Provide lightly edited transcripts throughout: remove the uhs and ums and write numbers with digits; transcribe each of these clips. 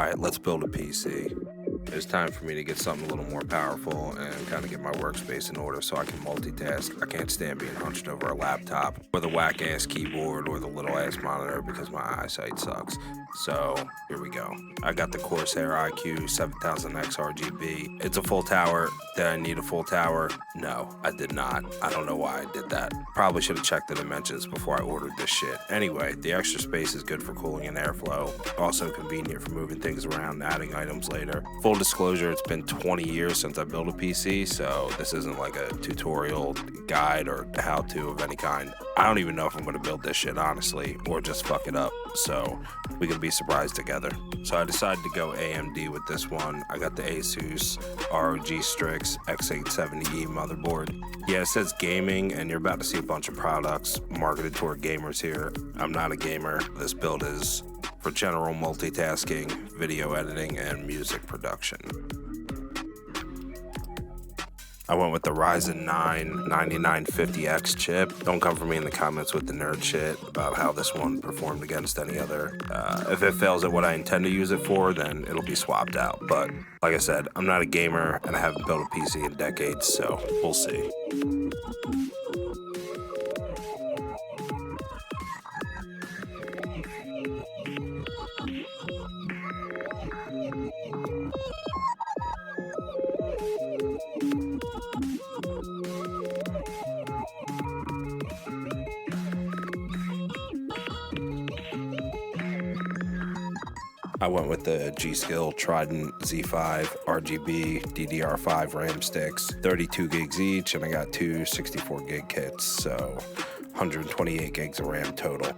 Alright, let's build a PC. It's time for me to get something a little more powerful and kind of get my workspace in order so I can multitask. I can't stand being hunched over a laptop or the whack-ass keyboard or the little-ass monitor because my eyesight sucks. So, here we go. I got the Corsair iQ 7000X RGB. It's a full tower. Did I need a full tower? No, I did not. I don't know why I did that. Probably should have checked the dimensions before I ordered this shit. Anyway, the extra space is good for cooling and airflow. Also convenient for moving things around and adding items later. Full disclosure, it's been 20 years since I built a PC, so this isn't like a tutorial, guide, or how-to of any kind. I don't even know if I'm going to build this shit, honestly, or just fuck it up, so we can be surprised together. So I decided to go AMD with this one. I got the Asus ROG Strix X870E motherboard. Yeah, it says gaming, and you're about to see a bunch of products marketed toward gamers here. I'm not a gamer. This build is for general multitasking, video editing, and music production. I went with the Ryzen 9 9950X chip. Don't come for me in the comments with the nerd shit about how this one performed against any other. If it fails at what I intend to use it for, then it'll be swapped out. But like I said, I'm not a gamer and I haven't built a PC in decades, so we'll see. I went with the G.Skill Trident Z5 RGB DDR5 RAM sticks, 32 gigs each, and I got two 64 gig kits, so 128 gigs of RAM total.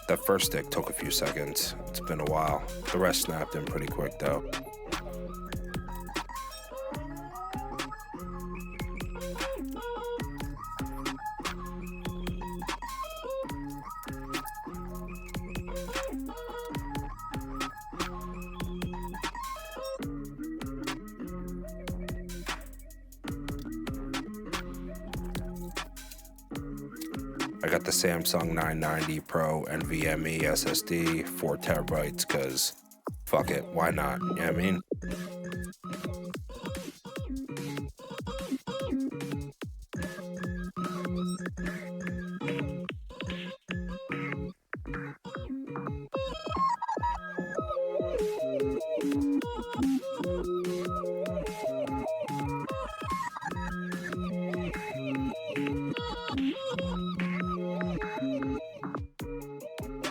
That first stick took a few seconds. It's been a while. The rest snapped in pretty quick though. I got the Samsung 990 Pro NVMe SSD, 4 terabytes, cause fuck it, why not? You know what I mean?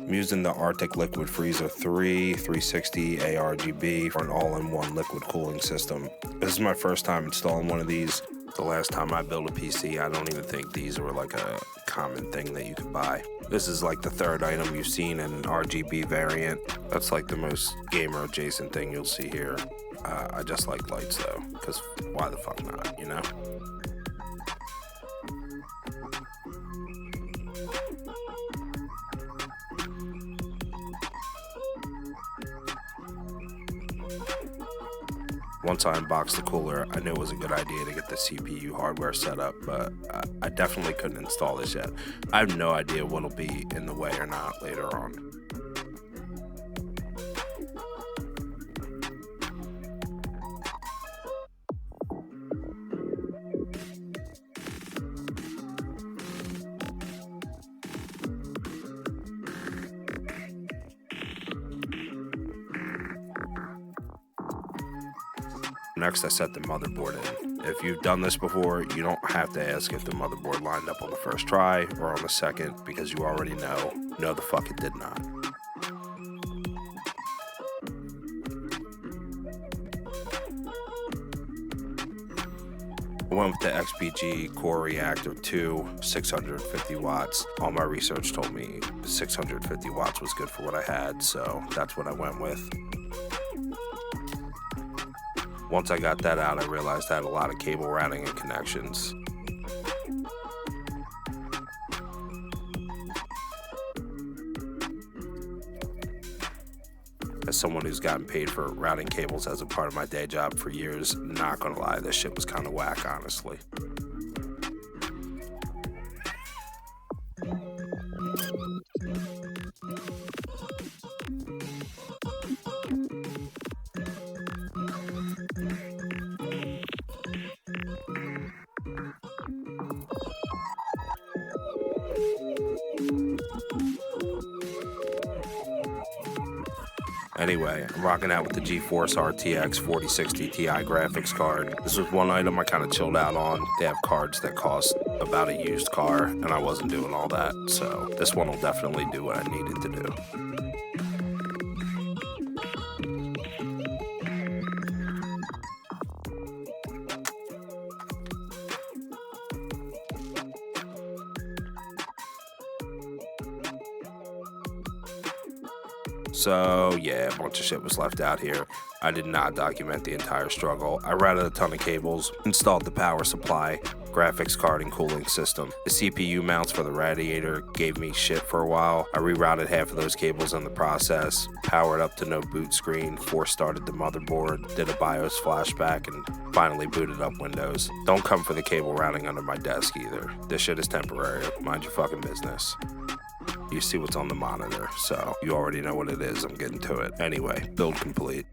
I'm using the Arctic Liquid Freezer 3 360 ARGB for an all-in-one liquid cooling system. This is my first time installing one of these. The last time I built a PC, I don't even think these were like a common thing that you could buy. This is like the third item you've seen in an RGB variant. That's like the most gamer adjacent thing you'll see here. I just like lights though, because why the fuck not, you know? Once I unboxed the cooler, I knew it was a good idea to get the CPU hardware set up, but I definitely couldn't install this yet. I have no idea what'll be in the way or not later on. Next, I set the motherboard in. If you've done this before, you don't have to ask if the motherboard lined up on the first try or on the second, because you already know. No, the fuck it did not. I went with the XPG Core Reactor 2, 650 watts. All my research told me 650 watts was good for what I had, so that's what I went with. Once I got that out, I realized I had a lot of cable routing and connections. As someone who's gotten paid for routing cables as a part of my day job for years, not gonna lie, this shit was kind of whack, honestly. Anyway, I'm rocking out with the GeForce RTX 4060 Ti graphics card. This was one item I kind of chilled out on. They have cards that cost about a used car, and I wasn't doing all that, so this one will definitely do what I needed to do. So yeah, a bunch of shit was left out here. I did not document the entire struggle. I routed a ton of cables, installed the power supply, graphics card and cooling system. The CPU mounts for the radiator gave me shit for a while. I rerouted half of those cables in the process, powered up to no boot screen, force started the motherboard, did a BIOS flashback, and finally booted up Windows. Don't come for the cable routing under my desk either. This shit is temporary. Mind your fucking business. You see what's on the monitor, so you already know what it is. I'm getting to it. Anyway, build complete.